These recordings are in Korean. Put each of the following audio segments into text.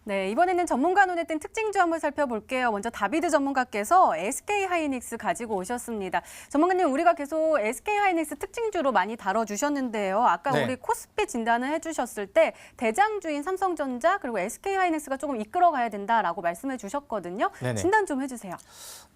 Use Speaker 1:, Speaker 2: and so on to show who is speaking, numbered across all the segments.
Speaker 1: 네, 이번에는 전문가 눈에 띈 특징주 한번 살펴볼게요. 먼저 다비드 전문가께서 SK하이닉스 가지고 오셨습니다. 전문가님, 우리가 계속 SK하이닉스 특징주로 많이 다뤄주셨는데요. 아까
Speaker 2: 네.
Speaker 1: 우리 코스피 진단을 해주셨을 때 대장주인 삼성전자 그리고 SK하이닉스가 조금 이끌어가야 된다라고 말씀해 주셨거든요.
Speaker 2: 네네.
Speaker 1: 진단 좀 해주세요.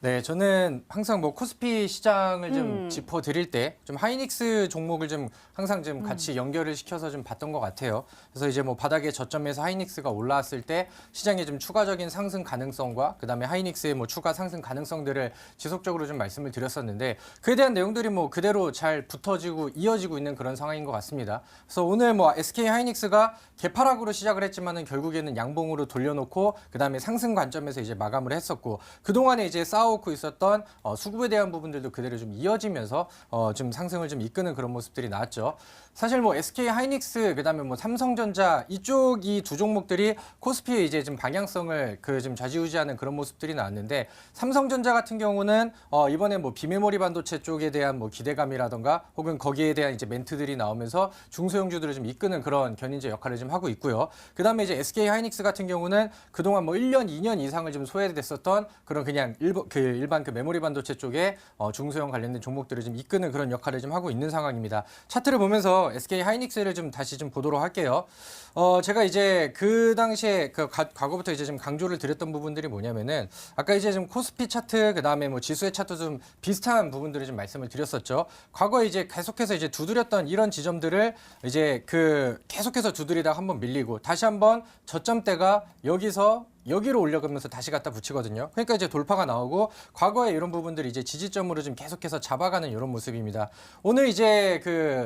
Speaker 2: 네, 저는 항상 뭐 코스피 시장을 좀 짚어드릴 때 좀 하이닉스 종목을 좀 항상 좀 같이 연결을 시켜서 좀 봤던 것 같아요. 그래서 이제 뭐 바닥의 저점에서 하이닉스가 올라왔을 때 시장의 좀 추가적인 상승 가능성과 그다음에 하이닉스의 뭐 추가 상승 가능성들을 지속적으로 좀 말씀을 드렸었는데 그에 대한 내용들이 뭐 그대로 잘 붙어지고 이어지고 있는 그런 상황인 것 같습니다. 그래서 오늘 뭐 SK 하이닉스가 개파락으로 시작을 했지만은 결국에는 양봉으로 돌려놓고 그다음에 상승 관점에서 이제 마감을 했었고 그동안에 이제 쌓아오고 있었던 수급에 대한 부분들도 그대로 좀 이어지면서 좀 상승을 좀 이끄는 그런 모습들이 나왔죠. 사실 뭐 SK 하이닉스 그다음에 뭐 삼성전자 이쪽 이 두 종목들이 코스피에 이제 좀 방향성을 좀 좌지우지하는 그런 모습들이 나왔는데 삼성전자 같은 경우는 이번에 뭐 비메모리 반도체 쪽에 대한 뭐 기대감이라던가 혹은 거기에 대한 이제 멘트들이 나오면서 중소형주들을 좀 이끄는 그런 견인제 역할을 좀 하고 있고요. 그다음에 이제 SK 하이닉스 같은 경우는 그동안 뭐 1년, 2년 이상을 좀 소외됐었던 그런 그냥 일반 그 메모리 반도체 쪽에 중소형 관련된 종목들을 좀 이끄는 그런 역할을 좀 하고 있는 상황입니다. 차트를 보면서 SK 하이닉스를 좀 다시 좀 보도록 할게요. 제가 이제 그 당시에 그 과거부터 이제 좀 강조를 드렸던 부분들이 뭐냐면은 아까 이제 좀 코스피 차트 그다음에 뭐 지수의 차트 좀 비슷한 부분들을 좀 말씀을 드렸었죠. 과거에 이제 계속해서 이제 두드렸던 이런 지점들을 이제 계속해서 두드리다가 한번 밀리고 다시 한번 저점대가 여기로 올려가면서 다시 갖다 붙이거든요. 그러니까 이제 돌파가 나오고 과거에 이런 부분들이 이제 지지점으로 좀 계속해서 잡아가는 이런 모습입니다. 오늘 이제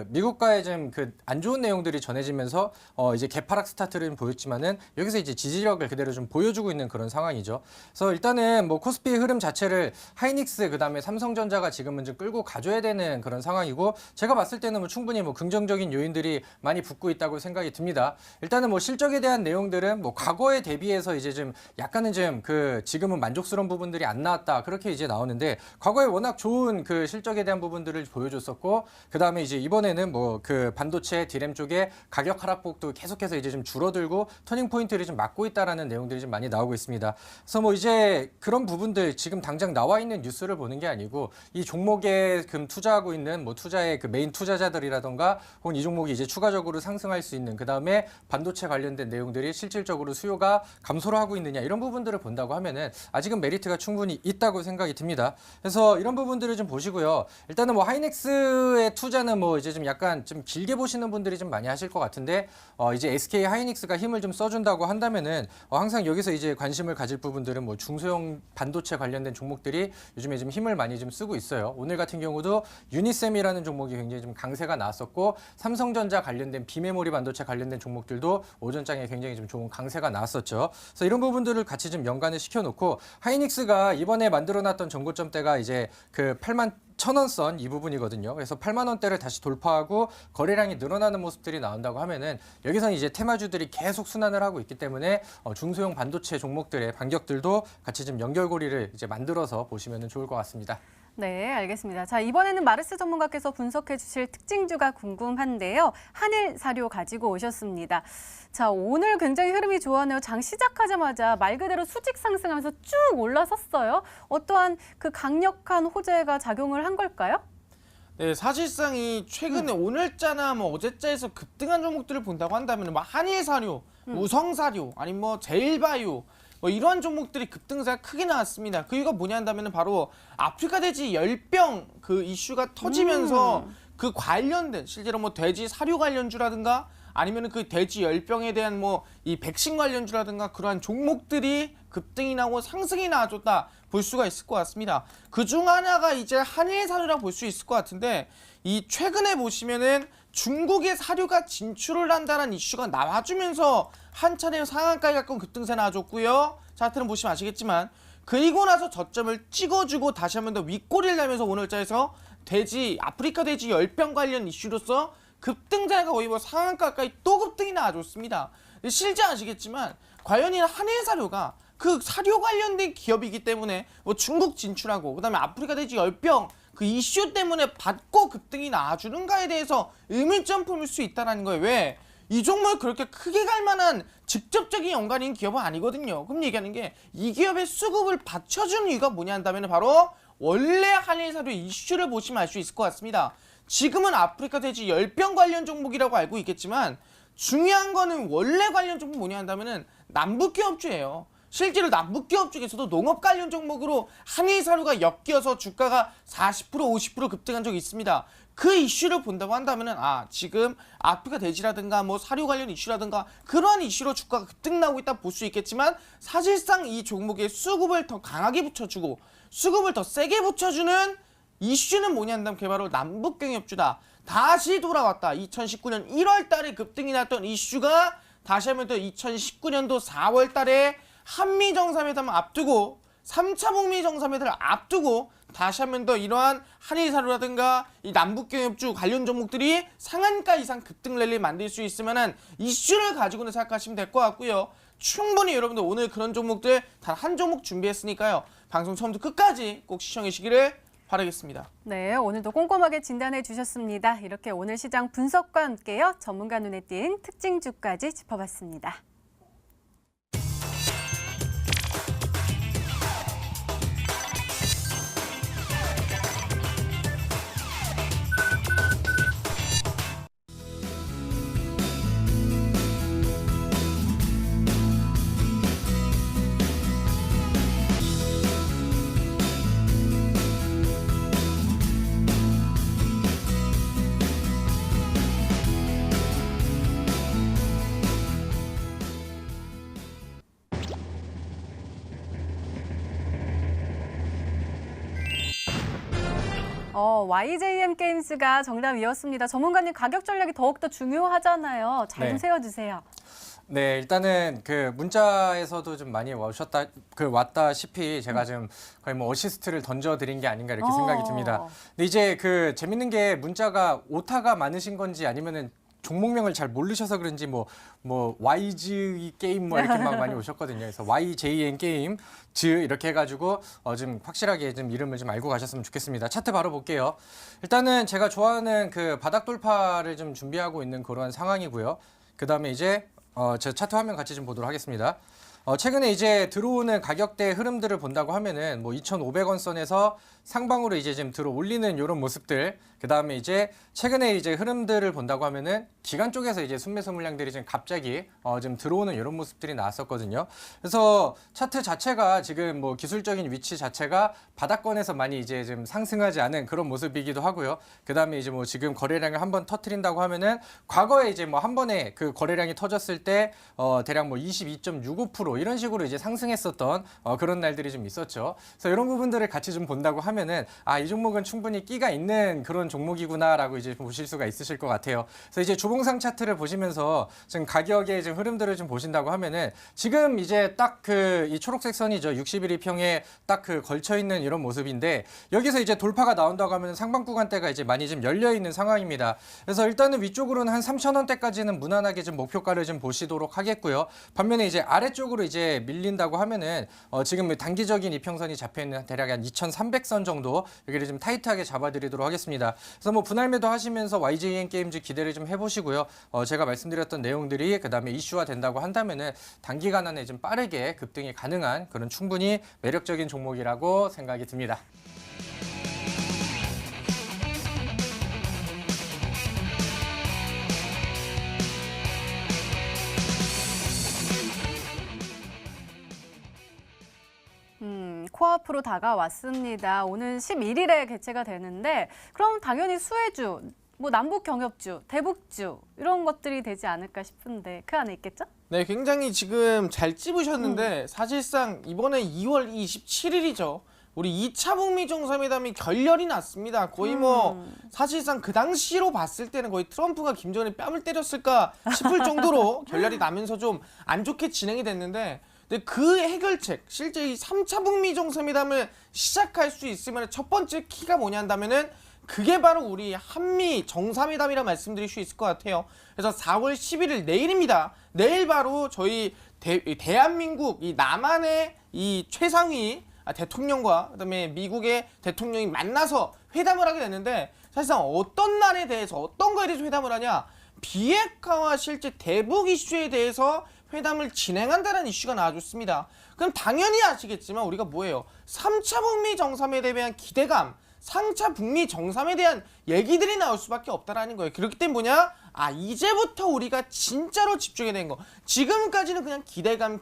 Speaker 2: 미국과의 좀 안 좋은 내용들이 전해지면서 이제 개파락 스타트를 좀 보였지만은 여기서 이제 지지력을 그대로 좀 보여주고 있는 그런 상황이죠. 그래서 일단은 뭐 코스피의 흐름 자체를 하이닉스 그다음에 삼성전자가 지금은 좀 끌고 가줘야 되는 그런 상황이고 제가 봤을 때는 뭐 충분히 뭐 긍정적인 요인들이 많이 붙고 있다고 생각이 듭니다. 일단은 뭐 실적에 대한 내용들은 뭐 과거에 대비해서 이제 좀 약간은 좀 지금은 만족스러운 부분들이 안 나왔다 그렇게 이제 나오는데 과거에 워낙 좋은 그 실적에 대한 부분들을 보여줬었고 그 다음에 이제 이번에는 뭐 반도체 디램 쪽에 가격 하락폭도 계속해서 이제 좀 줄어들고 터닝 포인트를 좀 막고 있다라는 내용들이 좀 많이 나오고 있습니다. 그래서 뭐 이제 그런 부분들 지금 당장 나와 있는 뉴스를 보는 게 아니고 이 종목에 투자하고 있는 뭐 투자의 메인 투자자들이라던가 혹은 이 종목이 이제 추가적으로 상승할 수 있는 그 다음에 반도체 관련된 내용들이 실질적으로 수요가 감소를 하고 있느냐 이런 부분들을 본다고 하면은 아직은 메리트가 충분히 있다고 생각이 듭니다. 그래서 이런 부분들을 좀 보시고요. 일단은 뭐 하이닉스의 투자는 뭐 이제 좀 약간 좀 길게 보시는 분들이 좀 많이 하실 것 같은데 이제 SK 하이닉스가 힘을 좀 써준다고 한다면은 항상 여기서 이제 관심을 가질 부분들은 뭐 중소형 반도체 관련된 종목들이 요즘에 좀 힘을 많이 좀 쓰고 있어요. 오늘 같은 경우도 유니셈이라는 종목이 굉장히 좀 강세가 나왔었고 삼성전자 관련된 비메모리 반도체 관련된 종목들도 오전장에 굉장히 좀 좋은 강세가 나왔었죠. 그래서 이런 부분들을 같이 좀 연관을 시켜놓고 하이닉스가 이번에 만들어놨던 전고점대가 이제 8만 1,000원 선 이 부분이거든요. 그래서 8만 원대를 다시 돌파하고 거래량이 늘어나는 모습들이 나온다고 하면은 여기서는 이제 테마주들이 계속 순환을 하고 있기 때문에 중소형 반도체 종목들의 반격들도 같이 좀 연결고리를 이제 만들어서 보시면 좋을 것 같습니다.
Speaker 1: 네, 알겠습니다. 자, 이번에는 마르스 전문가께서 분석해 주실 특징주가 궁금한데요. 한일사료 가지고 오셨습니다. 자, 오늘 굉장히 흐름이 좋았네요. 장 시작하자마자 말 그대로 수직 상승하면서 쭉 올라섰어요. 어떠한 강력한 호재가 작용을 한 걸까요?
Speaker 3: 네, 사실상 이 최근에 오늘자나 뭐 어제자에서 급등한 종목들을 본다고 한다면 뭐 한일사료, 우성사료, 아니면 뭐 제일바이오 뭐 이런 종목들이 급등세가 크게 나왔습니다. 그 이유가 뭐냐 한다면 바로 아프리카 돼지 열병 이슈가 터지면서 그 관련된 실제로 뭐 돼지 사료 관련주라든가 아니면 그 돼지 열병에 대한 뭐 이 백신 관련주라든가 그러한 종목들이 급등이 나고 상승이 나와줬다 볼 수가 있을 것 같습니다. 그중 하나가 이제 한일사료라고 볼 수 있을 것 같은데 이 최근에 보시면은 중국의 사료가 진출을 한다는 이슈가 나와주면서 한 차례 상한가에 가까운 급등세 나와줬고요. 차트는 보시면 아시겠지만 그리고 나서 저점을 찍어주고 다시 한 번 더 윗꼬리를 달면서 오늘자에서 아프리카 돼지 열병 관련 이슈로서 급등세가 거의 뭐 상한가 가까이 또 급등이 나와줬습니다. 실제 아시겠지만 과연 이 한일사료가 그 사료 관련된 기업이기 때문에 뭐 중국 진출하고 그다음에 아프리카 돼지 열병 그 이슈 때문에 받고 급등이 나와주는가에 대해서 의문점 품을 수 있다는 거예요. 왜? 이 종목을 그렇게 크게 갈 만한 직접적인 연관인 기업은 아니거든요. 그럼 얘기하는 게 이 기업의 수급을 받쳐주는 이유가 뭐냐 한다면 바로 원래 한일사료 이슈를 보시면 알 수 있을 것 같습니다. 지금은 아프리카 돼지 열병 관련 종목이라고 알고 있겠지만 중요한 거는 원래 관련 종목 뭐냐 한다면은 남북기업주예요. 실제로 남북기업 중에서도 농업 관련 종목으로 한일사료가 엮여서 주가가 40% 50% 급등한 적이 있습니다. 그 이슈를 본다고 한다면은 지금 아프리카 돼지라든가 뭐 사료 관련 이슈라든가 그러한 이슈로 주가가 급등나고 있다 볼 수 있겠지만 사실상 이 종목에 수급을 더 강하게 붙여주고 수급을 더 세게 붙여주는 이슈는 뭐냐 한다면 그게 바로 남북경협주다. 다시 돌아왔다. 2019년 1월 달에 급등이 났던 이슈가 다시 한번 또 2019년도 4월 달에 한미 정상회담을 앞두고 3차 북미 정상회담을 앞두고 다시 한번 더 이러한 한일사료라든가 이 남북경협주 관련 종목들이 상한가 이상 급등 랠리를 만들 수 있을 만한 이슈를 가지고는 생각하시면 될 것 같고요. 충분히 여러분들 오늘 그런 종목들 단 한 종목 준비했으니까요. 방송 처음부터 끝까지 꼭 시청해 주시기를 바라겠습니다.
Speaker 1: 네, 오늘도 꼼꼼하게 진단해 주셨습니다. 이렇게 오늘 시장 분석과 함께요. 전문가 눈에 띈 특징주까지 짚어봤습니다. YJM 게임스가 정답이었습니다. 전문가님 가격 전략이 더욱더 중요하잖아요. 잘 좀
Speaker 2: 네.
Speaker 1: 세워주세요.
Speaker 2: 네, 일단은 그 문자에서도 좀 많이 왔다시피 제가 좀 거의 뭐 어시스트를 던져드린 게 아닌가 이렇게 생각이 듭니다. 근데 이제 그 재밌는 게 문자가 오타가 많으신 건지 아니면은 종목명을 잘 모르셔서 그런지 뭐 YG 게임 뭐 이렇게 막 많이 오셨거든요. 그래서 YJN 게임 이렇게 해가지고 좀 확실하게 좀 이름을 좀 알고 가셨으면 좋겠습니다. 차트 바로 볼게요. 일단은 제가 좋아하는 그 바닥 돌파를 좀 준비하고 있는 그런 상황이고요. 그 다음에 이제 제 차트 화면 같이 좀 보도록 하겠습니다. 최근에 이제 들어오는 가격대 흐름들을 본다고 하면은 뭐 2,500원 선에서 상방으로 이제 지금 들어 올리는 이런 모습들, 그 다음에 이제 최근에 이제 흐름들을 본다고 하면은 기관 쪽에서 이제 순매수 물량들이 지금 갑자기 좀 들어오는 이런 모습들이 나왔었거든요. 그래서 차트 자체가 지금 뭐 기술적인 위치 자체가 바닥권에서 많이 이제 좀 상승하지 않은 그런 모습이기도 하고요. 그 다음에 이제 뭐 지금 거래량을 한번 터트린다고 하면은 과거에 이제 뭐 한 번에 그 거래량이 터졌을 때 대략 뭐 22.65% 이런 식으로 이제 상승했었던 그런 날들이 좀 있었죠. 그래서 이런 부분들을 같이 좀 본다고 하면은 이 종목은 충분히 끼가 있는 그런 종목이구나라고 이제 보실 수가 있으실 것 같아요. 그래서 이제 주봉상 차트를 보시면서 지금 가격의 지금 흐름들을 좀 보신다고 하면은 지금 이제 딱 그 이 초록색 선이죠. 60일 이평에 딱 그 걸쳐 있는 이런 모습인데 여기서 이제 돌파가 나온다고 하면 상방 구간대가 이제 많이 좀 열려 있는 상황입니다. 그래서 일단은 위쪽으로는 한 3,000원대까지는 무난하게 좀 목표가를 좀 보시도록 하겠고요. 반면에 이제 아래쪽으로 이제 밀린다고 하면은 지금 단기적인 이평선이 잡혀 있는 대략 한 2,300선 정도 여기를 좀 타이트하게 잡아드리도록 하겠습니다. 그래서 뭐 분할 매도 하시면서 YJN 게임즈 기대를 좀 해보시고요. 제가 말씀드렸던 내용들이 그다음에 이슈화 된다고 한다면은 단기간 안에 좀 빠르게 급등이 가능한 그런 충분히 매력적인 종목이라고 생각이 듭니다.
Speaker 1: 코앞으로 다가왔습니다. 오는 11일에 개최가 되는데 그럼 당연히 수혜주, 뭐 남북 경협주, 대북주 이런 것들이 되지 않을까 싶은데 그 안에 있겠죠?
Speaker 3: 네, 굉장히 지금 잘 찝으셨는데 사실상 이번에 2월 27일이죠. 우리 2차 북미 정상회담이 결렬이 났습니다. 거의 뭐 사실상 그 당시로 봤을 때는 거의 트럼프가 김정은이 뺨을 때렸을까 싶을 정도로 결렬이 나면서 좀 안 좋게 진행이 됐는데 근데 그 해결책, 실제 이 3차 북미 정상회담을 시작할 수 있으면 첫 번째 키가 뭐냐 한다면은 그게 바로 우리 한미 정상회담이라 말씀드릴 수 있을 것 같아요. 그래서 4월 11일 내일입니다. 내일 바로 저희 대한민국 이 남한의 이 최상위 대통령과 그다음에 미국의 대통령이 만나서 회담을 하게 됐는데 사실상 어떤 날에 대해서 어떤 거에 대해서 회담을 하냐? 비핵화와 실제 대북 이슈에 대해서 회담을 진행한다는 이슈가 나와줬습니다. 그럼 당연히 아시겠지만 우리가 뭐예요? 3차 북미 정상회담에 대한 기대감, 3차 북미 정상에 대한 얘기들이 나올 수밖에 없다라는 거예요. 그렇기 때문에 뭐냐? 이제부터 우리가 진짜로 집중해야 되는 거. 지금까지는 그냥 기대감,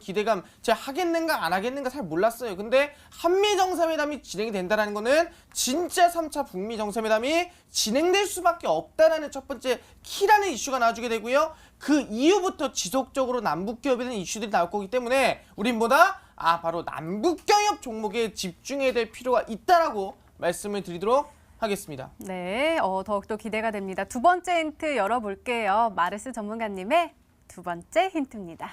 Speaker 3: 제가 하겠는가 안 하겠는가 잘 몰랐어요. 근데 한미 정상회담이 진행이 된다는 거는 진짜 3차 북미 정상회담이 진행될 수밖에 없다라는 첫 번째 키라는 이슈가 나와주게 되고요. 그 이후부터 지속적으로 남북기업에 대한 이슈들이 나올 거기 때문에 우린 뭐다? 바로 남북경협 종목에 집중해야 될 필요가 있다라고 말씀을 드리도록 하겠습니다.
Speaker 1: 네, 더욱더 기대가 됩니다. 두 번째 힌트 열어볼게요. 마르스 전문가님의 두 번째 힌트입니다.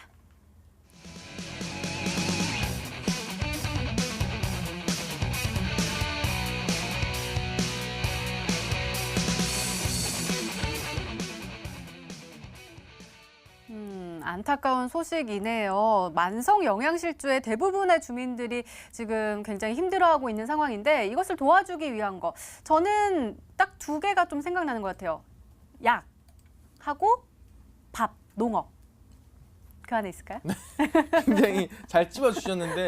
Speaker 1: 안타까운 소식이네요. 만성 영양실조의 대부분의 주민들이 지금 굉장히 힘들어하고 있는 상황인데 이것을 도와주기 위한 거. 저는 딱 두 개가 좀 생각나는 것 같아요. 약하고 밥, 농업. 그 안에 있을까요?
Speaker 3: 굉장히 잘 찝어주셨는데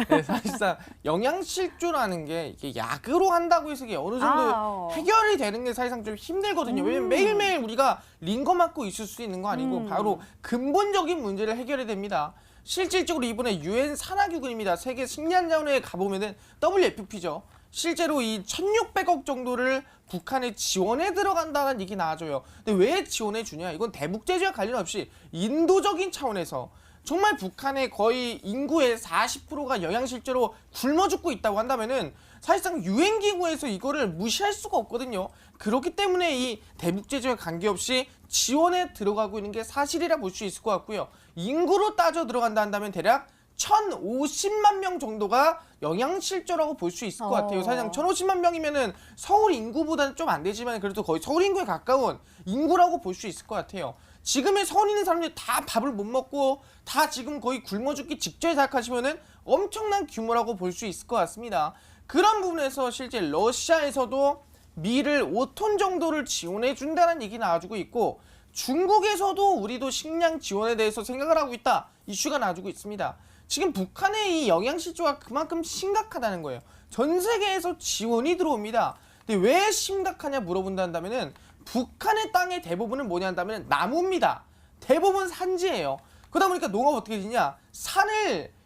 Speaker 3: 네, 사실상 영양실조라는 게 이게 약으로 한다고 해서 이게 어느 정도 해결이 되는 게 사실상 좀 힘들거든요. 왜냐면 매일매일 우리가 링거 맞고 있을 수 있는 거 아니고 바로 근본적인 문제를 해결해야 됩니다. 실질적으로 이번에 유엔 산하기구입니다. 세계 식량자원회에 가보면은 WFP죠. 실제로 이 1,600억 정도를 북한에 지원해 들어간다는 얘기 나와줘요. 근데 왜 지원해 주냐? 이건 대북 제재와 관련 없이 인도적인 차원에서 정말 북한의 거의 인구의 40%가 영양실조로 굶어 죽고 있다고 한다면은 사실상 유엔 기구에서 이거를 무시할 수가 없거든요. 그렇기 때문에 이 대북 제재와 관계없이 지원에 들어가고 있는 게 사실이라 볼 수 있을 것 같고요. 인구로 따져 들어간다 한다면 대략 1,050만 명 정도가 영양실조라고 볼 수 있을 것 같아요. 사실상 1,050만 명이면은 서울 인구보다는 좀 안 되지만 그래도 거의 서울 인구에 가까운 인구라고 볼 수 있을 것 같아요. 지금의 서울 있는 사람들이 다 밥을 못 먹고 다 지금 거의 굶어 죽기 직전에 생각하시면은 엄청난 규모라고 볼 수 있을 것 같습니다. 그런 부분에서 실제 러시아에서도 미를 5톤 정도를 지원해 준다는 얘기 나와주고 있고 중국에서도 우리도 식량 지원에 대해서 생각을 하고 있다. 이슈가 나와주고 있습니다. 지금 북한의 이 영양실조가 그만큼 심각하다는 거예요. 전 세계에서 지원이 들어옵니다. 근데 왜 심각하냐 물어본다면은 북한의 땅의 대부분은 뭐냐 한다면 나무입니다. 대부분 산지예요. 그러다 보니까 농업 어떻게 되냐?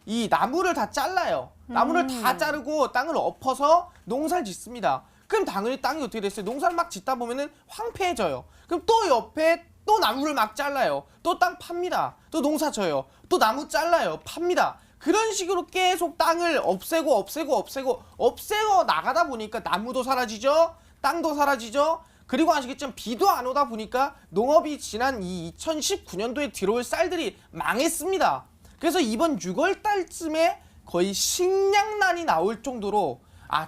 Speaker 3: 이 나무를 다 잘라요. 나무를 다 자르고 땅을 엎어서 농사를 짓습니다. 그럼 당연히 땅이 어떻게 됐어요? 농사를 막 짓다 보면은 황폐해져요. 그럼 또 옆에 또 나무를 막 잘라요. 또 땅 팝니다. 또 농사 져요. 또 나무 잘라요. 팝니다. 그런 식으로 계속 땅을 없애고 나가다 보니까 나무도 사라지죠. 땅도 사라지죠. 그리고 아시겠지만 비도 안 오다 보니까 농업이 지난 이 2019년도에 들어올 쌀들이 망했습니다. 그래서 이번 6월 달쯤에 거의 식량난이 나올 정도로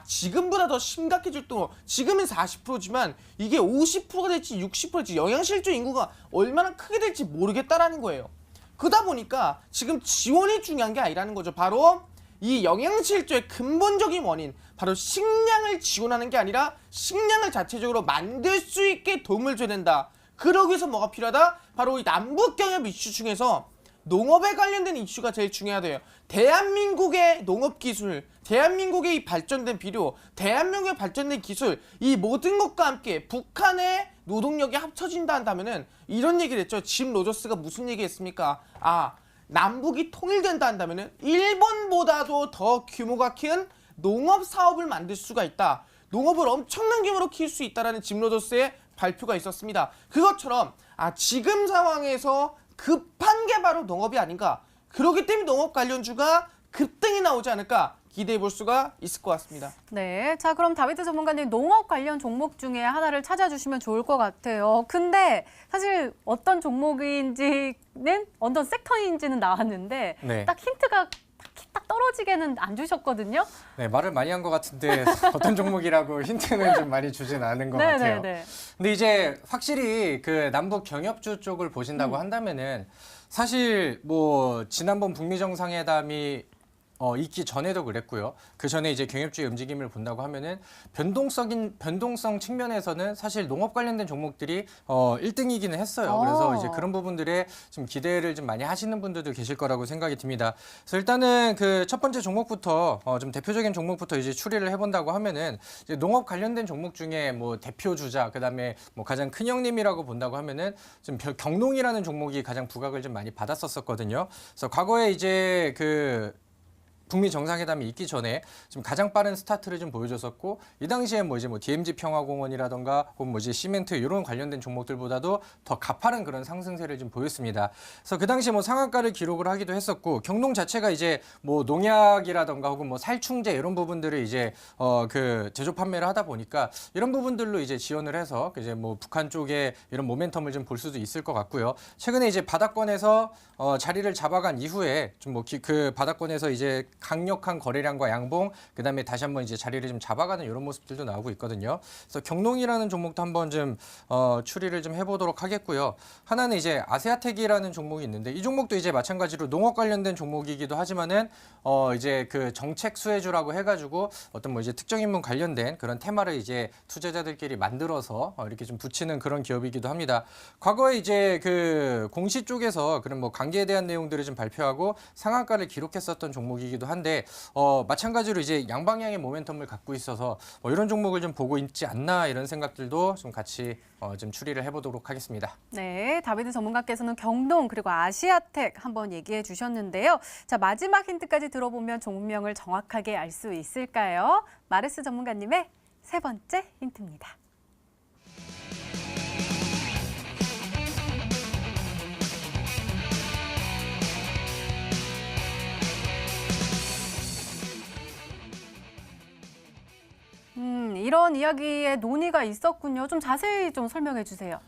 Speaker 3: 지금보다 더 심각해질 정도로 지금은 40%지만 이게 50%가 될지 60%가 될지 영양실조 인구가 얼마나 크게 될지 모르겠다라는 거예요. 그러다 보니까 지금 지원이 중요한 게 아니라는 거죠. 바로 이 영양실조의 근본적인 원인, 바로 식량을 지원하는 게 아니라 식량을 자체적으로 만들 수 있게 도움을 줘야 된다. 그러기 위해서 뭐가 필요하다? 바로 이 남북경협 이슈 중에서 농업에 관련된 이슈가 제일 중요하대요. 대한민국의 농업기술, 대한민국의 이 발전된 비료, 대한민국의 발전된 기술, 이 모든 것과 함께 북한의 노동력이 합쳐진다 한다면은 이런 얘기를 했죠. 짐 로저스가 무슨 얘기 했습니까? 남북이 통일된다 한다면은 일본보다도 더 규모가 큰 농업 사업을 만들 수가 있다. 농업을 엄청난 규모로 키울 수 있다라는 짐 로저스의 발표가 있었습니다. 그것처럼 지금 상황에서 급한 게 바로 농업이 아닌가. 그렇기 때문에 농업 관련주가 급등이 나오지 않을까 기대해 볼 수가 있을 것 같습니다.
Speaker 1: 네, 자 그럼 다비드 전문가님 농업 관련 종목 중에 하나를 찾아주시면 좋을 것 같아요. 근데 사실 어떤 종목인지는 어떤 섹터인지는 나왔는데
Speaker 2: 네.
Speaker 1: 딱 힌트가 딱 떨어지게는 안 주셨거든요.
Speaker 2: 네, 말을 많이 한 것 같은데 어떤 종목이라고 힌트는 좀 많이 주진 않은 것 같아요. 근데 이제 확실히 그 남북 경협주 쪽을 보신다고 한다면은 사실 뭐 지난번 북미 정상회담이 있기 전에도 그랬고요. 그 전에 이제 경협주의 움직임을 본다고 하면은 변동성 측면에서는 사실 농업 관련된 종목들이 1등이기는 했어요. 그래서 이제 그런 부분들에 좀 기대를 좀 많이 하시는 분들도 계실 거라고 생각이 듭니다. 그래서 일단은 그 첫 번째 종목부터 좀 대표적인 종목부터 이제 추리를 해본다고 하면은 이제 농업 관련된 종목 중에 뭐 대표 주자, 그다음에 뭐 가장 큰 형님이라고 본다고 하면은 좀 경농이라는 종목이 가장 부각을 좀 많이 받았었거든요. 그래서 과거에 이제 그 북미 정상회담이 있기 전에 좀 가장 빠른 스타트를 좀 보여줬었고, 이 당시에 뭐 이제 뭐 DMZ 평화공원이라던가 혹은 뭐 이제 시멘트 이런 관련된 종목들보다도 더 가파른 그런 상승세를 좀 보였습니다. 그래서 그 당시에 뭐 상한가를 기록을 하기도 했었고, 경농 자체가 이제 뭐 농약이라던가 혹은 뭐 살충제 이런 부분들을 이제 그 제조 판매를 하다 보니까 이런 부분들로 이제 지원을 해서 이제 뭐 북한 쪽에 이런 모멘텀을 좀 볼 수도 있을 것 같고요. 최근에 이제 바닥권에서 자리를 잡아간 이후에 좀 뭐 그 바닥권에서 이제 강력한 거래량과 양봉, 그다음에 다시 한번 이제 자리를 좀 잡아가는 이런 모습들도 나오고 있거든요. 그래서 경농이라는 종목도 한번 좀 추리를 좀 해보도록 하겠고요. 하나는 이제 아세아텍이라는 종목이 있는데, 이 종목도 이제 마찬가지로 농업 관련된 종목이기도 하지만은 이제 그 정책 수혜주라고 해가지고 어떤 뭐 이제 특정 인물 관련된 그런 테마를 이제 투자자들끼리 만들어서 이렇게 좀 붙이는 그런 기업이기도 합니다. 과거에 이제 그 공시 쪽에서 그런 뭐 관계에 대한 내용들을 좀 발표하고 상한가를 기록했었던 종목이기도 한데, 마찬가지로 이제 양방향의 모멘텀을 갖고 있어서 이런 종목을 좀 보고 있지 않나, 이런 생각들도 좀 같이 좀 추리를 해보도록 하겠습니다.
Speaker 1: 네, 다비드 전문가께서는 경농 그리고 아시아텍 한번 얘기해 주셨는데요. 자, 마지막 힌트까지 들어보면 종목명을 정확하게 알 수 있을까요? 마르스 전문가님의 세 번째 힌트입니다. 이런 이야기에 논의가 있었군요. 좀 자세히 좀 설명해 주세요.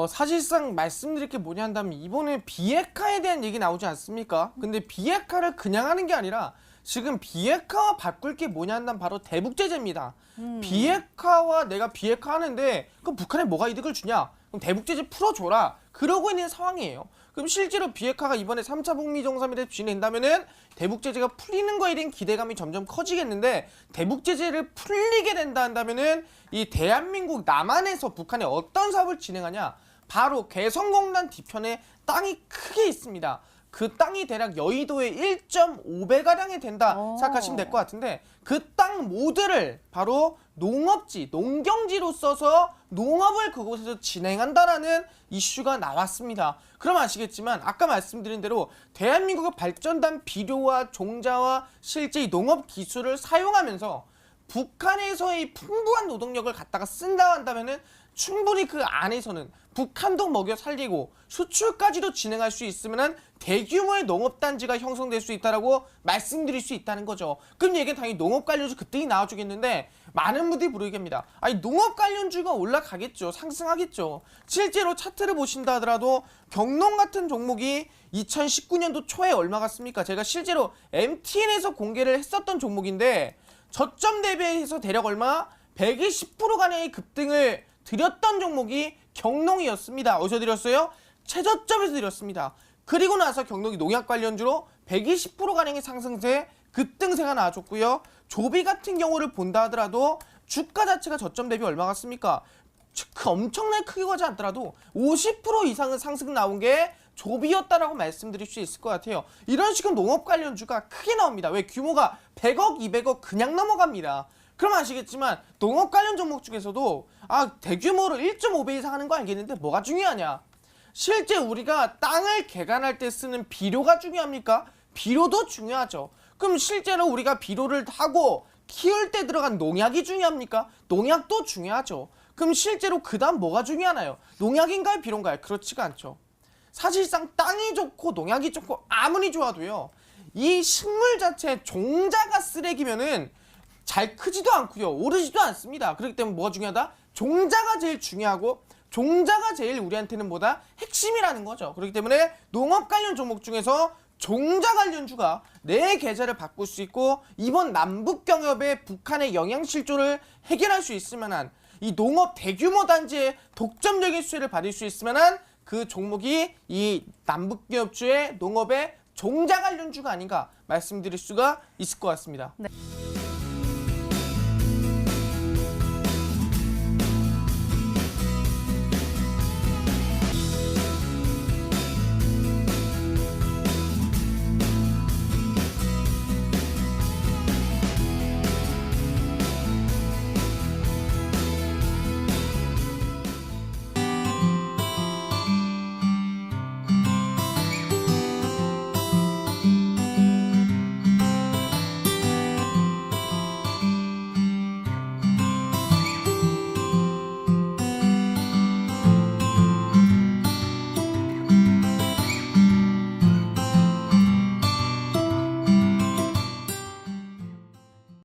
Speaker 3: 사실상 말씀드릴 게 뭐냐 한다면, 이번에 비핵화에 대한 얘기 나오지 않습니까? 근데 비핵화를 그냥 하는 게 아니라 지금 비핵화와 바꿀 게 뭐냐 한다면 바로 대북 제재입니다. 비핵화와 내가 비핵화하는데 그럼 북한에 뭐가 이득을 주냐? 그럼 대북 제재 풀어줘라. 그러고 있는 상황이에요. 그럼 실제로 비핵화가 이번에 3차 북미 정상회담 진행된다면은 대북 제재가 풀리는 거에 대한 기대감이 점점 커지겠는데, 대북 제재를 풀리게 된다 한다면은 이 대한민국 남한에서 북한에 어떤 사업을 진행하냐? 바로 개성공단 뒤편에 땅이 크게 있습니다. 그 땅이 대략 여의도의 1.5배가량이 된다 생각하시면 될 것 같은데, 그 땅 모두를 바로 농업지, 농경지로 써서 농업을 그곳에서 진행한다라는 이슈가 나왔습니다. 그럼 아시겠지만 아까 말씀드린 대로 대한민국의 발전단 비료와 종자와 실제 이 농업 기술을 사용하면서 북한에서의 풍부한 노동력을 갖다가 쓴다 한다면은 충분히 그 안에서는 북한도 먹여 살리고 수출까지도 진행할 수 있으면 대규모의 농업단지가 형성될 수 있다라고 말씀드릴 수 있다는 거죠. 그럼 얘기는 당연히 농업 관련주 급등이 나와주겠는데, 많은 분들이 부르겠습니다. 아니, 농업 관련주가 올라가겠죠. 상승하겠죠. 실제로 차트를 보신다 하더라도 경농 같은 종목이 2019년도 초에 얼마 갔습니까? 제가 실제로 MTN에서 공개를 했었던 종목인데, 저점 대비해서 대략 얼마? 120%가량의 급등을 드렸던 종목이 경농이었습니다. 어디서 드렸어요? 최저점에서 드렸습니다. 그리고 나서 경농이 농약 관련주로 120%가량의 상승세, 급등세가 나와줬고요. 조비 같은 경우를 본다 하더라도 주가 자체가 저점 대비 얼마 같습니까? 엄청나게 크게 가지 않더라도 50% 이상은 상승 나온 게 조비였다라고 말씀드릴 수 있을 것 같아요. 이런 식으로 농업 관련주가 크게 나옵니다. 왜? 규모가 100억, 200억 그냥 넘어갑니다. 그럼 아시겠지만 농업 관련 종목 중에서도 대규모로 1.5배 이상 하는 거 알겠는데 뭐가 중요하냐? 실제 우리가 땅을 개간할 때 쓰는 비료가 중요합니까? 비료도 중요하죠. 그럼 실제로 우리가 비료를 하고 키울 때 들어간 농약이 중요합니까? 농약도 중요하죠. 그럼 실제로 그 다음 뭐가 중요하나요? 농약인가요? 비료인가요? 그렇지가 않죠. 사실상 땅이 좋고 농약이 좋고 아무리 좋아도요, 이 식물 자체 종자가 쓰레기면은 잘 크지도 않고요, 오르지도 않습니다. 그렇기 때문에 뭐가 중요하다? 종자가 제일 중요하고 종자가 제일 우리한테는 뭐다? 핵심이라는 거죠. 그렇기 때문에 농업 관련 종목 중에서 종자 관련주가 내 계좌를 바꿀 수 있고, 이번 남북 경협의 북한의 영양 실조를 해결할 수 있을 만한 이 농업 대규모 단지의 독점적인 수혜를 받을 수 있을 만한 그 종목이 이 남북 경협주의 농업의 종자 관련주가 아닌가 말씀드릴 수가 있을 것 같습니다.
Speaker 1: 네.